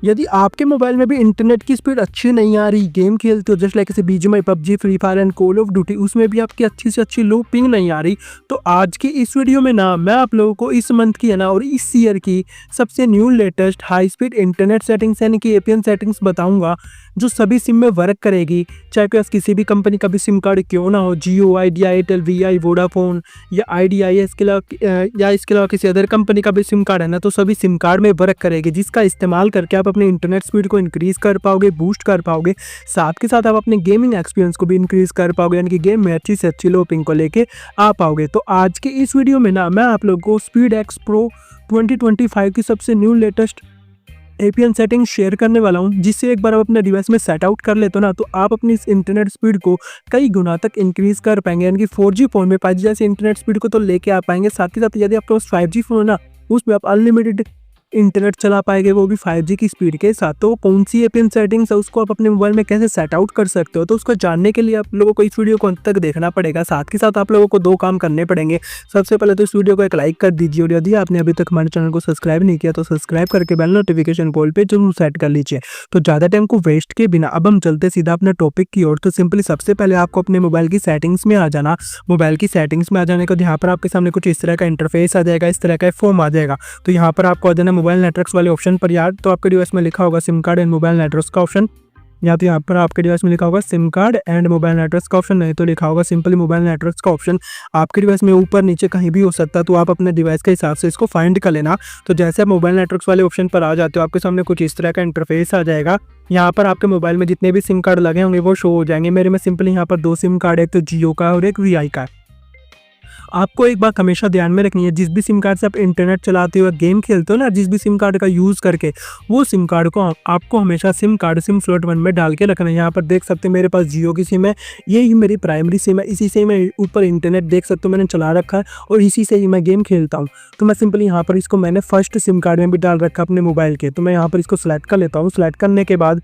यदि आपके मोबाइल में भी इंटरनेट की स्पीड अच्छी नहीं आ रही, गेम खेलते हो जस्ट लाइक ऐसे BGMI, PUBG, free fire and call of duty, उसमें भी आपकी अच्छी से अच्छी लो पिंग नहीं आ रही, तो आज की इस वीडियो में ना मैं आप लोगों को इस मंथ की है ना और इस ईयर की सबसे new latest high speed internet settings यानी कि एपीएन सेटिंग्स बताऊंगा, जो सभी सिम में वर्क करेगी। चाहे कोई किसी भी कंपनी का भी सिम कार्ड क्यों ना हो, जियो, आइडिया, एयरटेल, वीआई, वोडाफोन या आईडीआई, इसके अलावा किसी अदर कंपनी का भी सिम कार्ड है ना, तो सभी सिम कार्ड में वर्क करेगी, जिसका इस्तेमाल करके आप अपने इंटरनेट स्पीड को इंक्रीज कर पाओगे, बूस्ट कर पाओगे। साथ के साथ आप अपने गेमिंग एक्सपीरियंस को भी इंक्रीज कर पाओगे, यानी कि गेम में अच्छी से अच्छी लो पिंग को लेके आ पाओगे। तो आज के इस वीडियो में ना मैं आप लोगों को स्पीड एक्स प्रो 2025 की सबसे new latest APN setting share करने वाला हूं, जिससे एक बार आप अपने डिवाइस में सेट आउट कर लेते हो ना, तो आप अपनी इस इंटरनेट स्पीड को कई गुना तक इंक्रीज कर पाएंगे, यानी कि 4G फोन में 5G जैसे इंटरनेट स्पीड को तो लेके आ पाएंगे। साथ ही साथ यदि आपके पास 5G फोन है ना, उसमें आप अनलिमिटेड इंटरनेट चला पाएंगे, वो भी 5G की स्पीड के साथ। तो कौन सी एपीएन सेटिंग्स है, उसको आप अपने मोबाइल में कैसे सेट आउट कर सकते हो, तो उसको जानने के लिए आप लोगों को इस वीडियो को अंत तक देखना पड़ेगा। साथ के साथ आप लोगों को दो काम करने पड़ेंगे। सबसे पहले तो इस वीडियो को एक लाइक कर दीजिए, और यदि आपने अभी तक हमारे चैनल को सब्सक्राइब नहीं किया तो सब्सक्राइब करके बेल नोटिफिकेशन कॉल पे जरूर सेट कर लीजिए। तो ज़्यादा टाइम को वेस्ट के बिना अब हम चलते सीधा अपने टॉपिक की ओर। तो सिंपली सबसे पहले आपको अपने मोबाइल की सेटिंग्स में आ जाना। मोबाइल की सेटिंग्स में आ जाने के बाद यहाँ पर आपके सामने कुछ इस तरह का इंटरफेस आ जाएगा, इस तरह का फॉर्म आ जाएगा। तो यहाँ पर आपको आ जाना मोबाइल नेटवर्क्स वाले ऑप्शन पर। यार तो आपके डिवाइस में लिखा होगा SIM card and mobile networks का ऑप्शन, या तो यहाँ पर आपके डिवाइस में लिखा होगा SIM card and mobile networks का ऑप्शन, नहीं तो लिखा होगा सिंपली मोबाइल नेटवर्क्स का ऑप्शन। आपके डिवाइस में ऊपर नीचे कहीं भी हो सकता है, तो आप अपने डिवाइस के हिसाब से इसको फाइंड कर लेना। तो जैसे आप मोबाइल नेटवर्क्स वाले ऑप्शन पर आ जाते हो, आपके सामने कुछ इस तरह का इंटरफेस आ जाएगा। यहाँ पर आपके मोबाइल में जितने भी सिम कार्ड लगे होंगे वो शो हो जाएंगे। मेरे में सिंपली यहाँ पर 2 सिम कार्ड है, एक तो जियो का और एक वीआई का। आपको एक बात हमेशा ध्यान में रखनी है, जिस भी सिम कार्ड से आप इंटरनेट चलाते हो, गेम खेलते हो ना, जिस भी सिम कार्ड का यूज़ करके, वो सिम कार्ड को आपको हमेशा सिम स्लॉट 1 में डाल के रखना है। यहाँ पर देख सकते हैं मेरे पास जियो की सिम है, यही मेरी प्राइमरी सिम है, इसी से मैं ऊपर इंटरनेट देख सकते हो मैंने चला रखा है, और इसी से ही मैं गेम खेलता हूँ। तो मैं सिंपली यहाँ पर इसको मैंने फर्स्ट सिम कार्ड में भी डाल रखा अपने मोबाइल के। तो मैं यहाँ पर इसको सिलेक्ट कर लेता हूँ। सिलेक्ट करने के बाद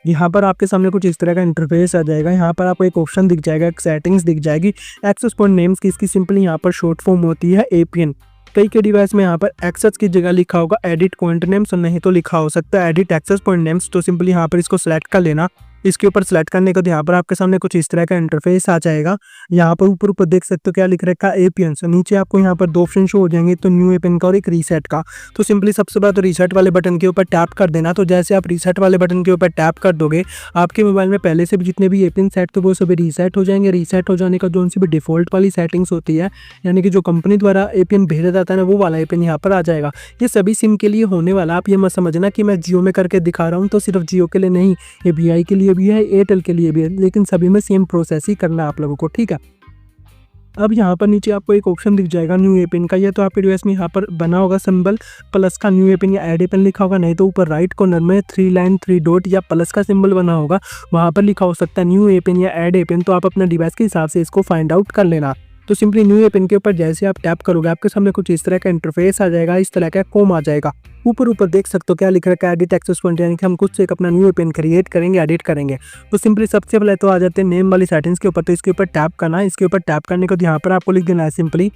यहाँ पर आपके सामने कुछ इस तरह का इंटरफेस आ जाएगा। यहाँ पर आपको एक ऑप्शन दिख जाएगा, एक सेटिंग्स दिख जाएगी, एक्सेस पॉइंट नेम्स की। इसकी सिंपली यहाँ पर शॉर्ट फॉर्म होती है एपीएन। कई के डिवाइस में यहाँ पर एक्सेस की जगह लिखा होगा एडिट पॉइंट नेम्स, और नहीं तो लिखा हो सकता है एडिट एक्सेस पॉइंट नेम्स। तो सिंपली यहाँ पर इसको सिलेक्ट कर लेना। इसके ऊपर सेलेक्ट करने के बाद यहाँ पर आपके सामने कुछ इस तरह का इंटरफेस आ जाएगा। यहाँ पर ऊपर देख सकते हो क्या लिख रखा है, एपीएन। नीचे आपको यहाँ पर 2 ऑप्शन शो हो जाएंगे, तो न्यू एपीएन का और एक रीसेट का। तो सिंपली सबसे पहले तो रीसेट वाले बटन के ऊपर टैप कर देना। तो जैसे आप रीसेट वाले बटन के ऊपर टैप कर दोगे, आपके मोबाइल में पहले से भी जितने भी एपीएन सेट थे वो सभी रीसेट हो जाएंगे। रीसेट हो जाने का जो उनसे भी डिफॉल्ट वाली सेटिंग्स होती है, यानी कि जो कंपनी द्वारा एपीएन भेजा जाता है ना, वो वाला एपीएन यहाँ पर आ जाएगा। ये सभी सिम के लिए होने वाला। आप ये मत समझना कि मैं जियो में करके दिखा रहा हूँ, तो सिर्फ जियो के लिए नहीं, ये वीआई के लिए भी है, एयरटेल के लिए भी है, लेकिन सभी में सेम प्रोसेस ही करना है आप लोगों को, ठीक है। अब यहाँ पर नीचे आपको एक ऑप्शन दिख जाएगा न्यू एपीएन का। ये तो आपके डिवाइस में यहाँ पर बना होगा सिंबल प्लस का, न्यू एपीएन या ऐड एपीएन लिखा होगा, नहीं तो ऊपर राइट कॉर्नर में 3 लाइन 3 डॉट या प्लस का सिंबल बना होगा, वहाँ पर लिखा हो सकता है न्यू एपीएन या ऐड एपीएन। तो आप अपने डिवाइस के हिसाब से इसको फाइंड आउट कर लेना। तो सिंपली न्यू एपीएन के ऊपर जैसे आप टैप करोगे, आपके सामने कुछ इस तरह का इंटरफेस आ जाएगा, इस तरह का कॉम आ जाएगा। ऊपर देख सकते हो क्या लिख रखा है, एडिट एक्सेस पॉइंट, यानी कि हम खुद से एक अपना न्यू एपीएन क्रिएट करेंगे, एडिट करेंगे। तो सिंपली सबसे पहले तो आ जाते हैं नेम वाली सेटिंग्स के ऊपर। तो इसके ऊपर टैप करना है। इसके ऊपर टैप करने के बाद यहाँ पर आपको लिख देना है सिंपली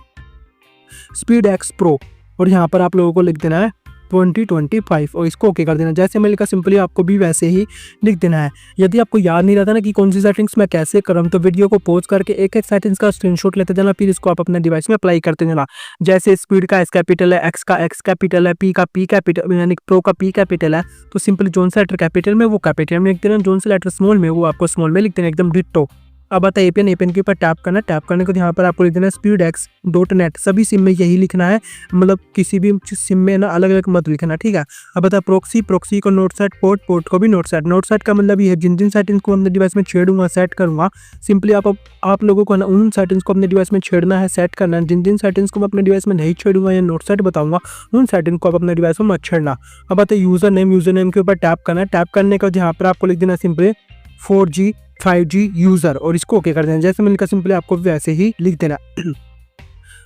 स्पीड एक्स प्रो, और यहाँ पर आप लोगों को लिख देना है 2025, और इसको ओके कर देना। जैसे मैं लिखा सिंपली आपको भी वैसे ही लिख देना है। यदि आपको याद नहीं रहता ना कि कौन सी सेटिंग्स मैं कैसे कर रहा हूँ, तो वीडियो को पॉज करके एक एक सेटिंग्स का स्क्रीनशॉट लेते जाना, फिर इसको आप अपने डिवाइस में अप्लाई करते जाना। जैसे स्पीड का एस कैपिटल है, एक्स का एक्स कैपिटल है, पी का पी कैपिटल, यानी प्रो का पी कैपिटल है, तो सिंपली जोन से लेटर कैपिटल में वो कैपिटल में लिख देना, जोन से लेटर स्मॉल में वो आपको स्मॉल में लिख देना, एकदम डिट्टो। अब आता है एपीएन के ऊपर टैप करना। टैप करने को यहाँ पर आपको लिख देना स्पीड एक्स .net। सभी सिम में यही लिखना है, मतलब किसी भी सिम में ना अलग अलग मत लिखना, ठीक है। अब आता है प्रोक्सी को नोट सेट, पोर्ट को भी नोट सेट का मतलब ये है जिन सेटिंग्स को अपने डिवाइस में छेड़ूंगा, सेट करूंगा, सिंपली आप लोगों को ना उन सेटिंग्स को अपने डिवाइस में छेड़ना है, सेट करना है। जिन सेटिंग्स को मैं अपने डिवाइस में नहीं छेड़ूंगा या नोट सेट बताऊंगा, उन सेटिंग को आप अपने डिवाइस में मत छेड़ना। अब आता है यूजर नेम के ऊपर टैप करना है। टैप करने का यहाँ पर आपको लिख देना सिंपली 4G 5G यूजर, और इसको ओके कर देना। जैसे मैंने कहा सिंपली आपको वैसे ही लिख देना।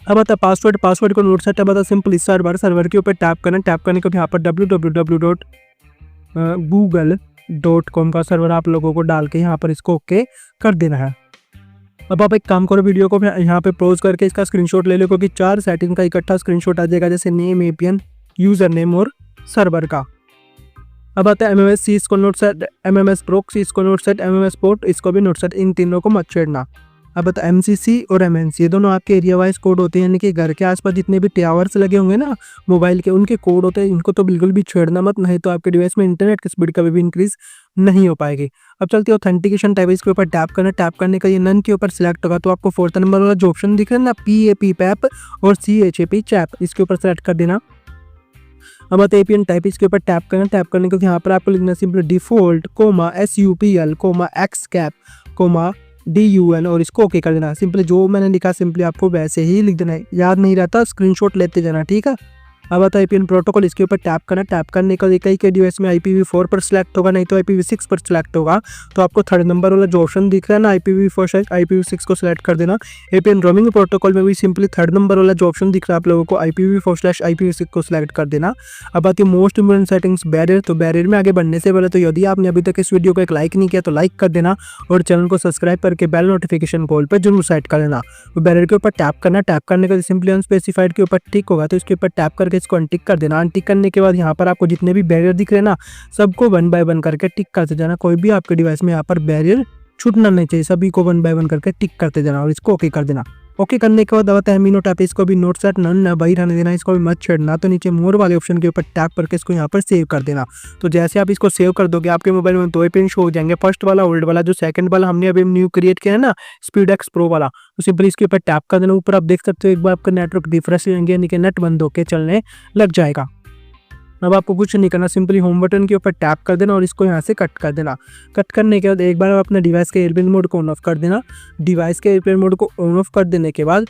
अब आता पासवर्ड को नोट सेट। अब आता सिंपली सर्वर के ऊपर टैप करना। टैप करने के बाद यहाँ पर www.google.com का सर्वर आप लोगों को डाल के यहाँ पर इसको ओके कर देना है। अब आप एक काम करो, वीडियो को यहाँ पे पॉज करके इसका स्क्रीनशॉट ले लो, क्योंकि 4 सेटिंग का इकट्ठा स्क्रीनशॉट आ जाएगा, जैसे नेम, एपीएन, यूजर नेम और सर्वर का। अब आता है MMS सी, इसको नोट सेट, MMS प्रो सी, इसको नोट सेट, MMS पोर्ट, इसको भी नोट सेट, इन तीनों को मत छेड़ना। अब बता MCC और MNC ये दोनों आपके एरिया वाइज कोड होते हैं, यानी कि घर के आसपास जितने भी टावर्स लगे होंगे ना मोबाइल के, उनके कोड होते हैं, इनको तो बिल्कुल भी छेड़ना मत, नहीं तो आपके डिवाइस में इंटरनेट की स्पीड कभी भी इंक्रीज नहीं हो पाएगी। अब चलते हैं ऑथेंटिकेशन टाइप, इसके ऊपर टैप करना, टैप करने का ये नन के ऊपर सिलेक्ट होगा, तो आपको 4th नंबर वाला जो ऑप्शन दिख रहा है ना PAP पैप और CHAP चैप, इसके ऊपर सेलेक्ट कर देना। अब आता है APN टाइप, इसके ऊपर टैप करना, टैप करने के यहाँ पर आपको लिखना simple default SUPL x cap DUN और इसको ओके कर देना। सिंपली जो मैंने लिखा सिंपली आपको वैसे ही लिख देना है, याद नहीं रहता स्क्रीनशॉट लेते जाना, ठीक है। अब आता है APN प्रोटोकॉल, इसके ऊपर टैप करना, टैप करने का कई के डिवाइस में IPv4 पर सिलेक्ट होगा, नहीं तो IPv6 पर सिलेक्ट होगा, तो आपको 3rd नंबर वाला जो ऑप्शन दिख रहा है ना IPv4 IPv6 को सिलेक्ट कर देना। APN रोमिंग प्रोटोकॉल में भी सिंपली 3rd नंबर वाला जो ऑप्शन दिख रहा है आप लोगों को IPv4 IPv6 को सिलेक्ट कर देना। अब आती है मोस्ट इंपोर्टेंट सेटिंग्स बैरियर, तो बैरियर में आगे बढ़ने से पहले तो यदि आपने अभी तक इस वीडियो को एक लाइक नहीं किया तो लाइक कर देना और चैनल को सब्सक्राइब करके बेल नोटिफिकेशन कॉल पर जरूर सेट कर देना। तो बैरियर के ऊपर टैप करना, टैप करने का सिंपली अनस्पेसिफाइड के ऊपर टिक होगा, तो इसके ऊपर टैप करके इसको अनटिक कर देना। अनटिक करने के बाद यहाँ पर आपको जितने भी बैरियर दिख रहे हैं ना सबको 1 बाय 1 करके टिक करते जाना, कोई भी आपके डिवाइस में यहाँ पर बैरियर छूटना नहीं चाहिए, सभी को 1 बाय 1 करके टिक करते जाना और इसको ओके कर देना। ओके करने के बाद आता है एमिनो टैप, इसको भी नोट सेट नन वही रहने देना, इसको भी मत छेड़ना, तो नीचे मोर वाले ऑप्शन के ऊपर टैप करके इसको यहाँ पर सेव कर देना। तो जैसे आप इसको सेव कर दोगे आपके मोबाइल में 2 APN शो हो जाएंगे, फर्स्ट वाला ओल्ड वाला, जो सेकंड वाला हमने अभी न्यू क्रिएट किया है ना SpeedX Pro वाला, तो सिंपली इसके ऊपर टैप कर देना। ऊपर आप देख सकते हो एक बार आपका नेटवर्क रिफ्रेश लेंगे यानी कि नेट बंद होकर चलने लग जाएगा। अब आपको कुछ नहीं करना, सिंपली होम बटन के ऊपर टैप कर देना और इसको यहाँ से कट कर देना। कट करने के बाद एक बार आप अपने डिवाइस के एयरप्लेन मोड को ऑन ऑफ कर देना। डिवाइस के एयरप्लेन मोड को ऑन ऑफ कर देने के बाद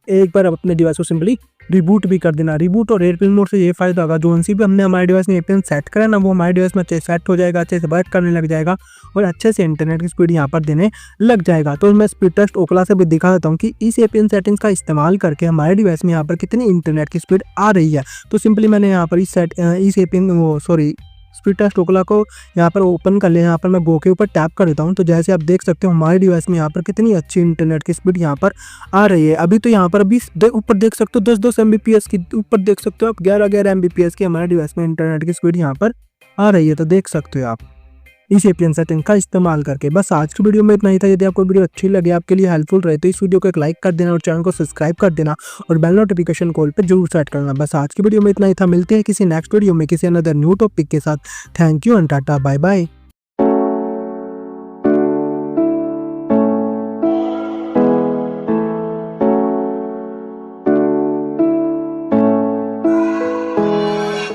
एक बार आप अपने डिवाइस को सिंपली रिबूट भी कर देना। रिबूट और एयरप्लेन मोड से ये फायदा होगा, जो भी हमने हमारे डिवाइस में एयरप्लेन सेट करा ना वो हमारे डिवाइस में अच्छे सेट हो जाएगा, अच्छे से वर्क करने लग जाएगा और अच्छे से इंटरनेट की स्पीड यहाँ पर देने लग जाएगा। तो मैं स्पीड टेस्ट ओकला से भी दिखा देता हूँ कि इस एयरप्लेन सेटिंग्स का इस्तेमाल करके हमारे डिवाइस में यहाँ पर कितनी इंटरनेट की स्पीड आ रही है। तो सिंपली मैंने यहाँ पर इस एयरप्लेन स्पीड टेस्ट ओकला को यहाँ पर ओपन कर लिया। यहाँ पर मैं गो के ऊपर टैप कर देता हूँ, तो जैसे आप देख सकते हो हमारे डिवाइस में यहाँ पर कितनी अच्छी इंटरनेट की स्पीड यहाँ पर आ रही है। अभी तो यहाँ पर अभी ऊपर देख सकते हो 10-10 MBPS की, ऊपर देख सकते हो आप 11-11 MBPS की हमारे डिवाइस में इंटरनेट की स्पीड यहाँ पर आ रही है। तो देख सकते हो आप इस APN सेटिंग का इस्तेमाल करके। बस आज की वीडियो में इतना ही था। यदि आपको वीडियो अच्छी लगे, आपके लिए हेल्पफुल रहे, तो इस वीडियो को एक लाइक कर देना और चैनल को सब्सक्राइब कर देना और बेल नोटिफिकेशन कॉल पे जरूर सेट करना। बस आज की वीडियो में इतना ही था। मिलते हैं किसी नेक्स्ट वीडियो में किसी अनदर न्यू टॉपिक के साथ। Thank you and tata bye bye.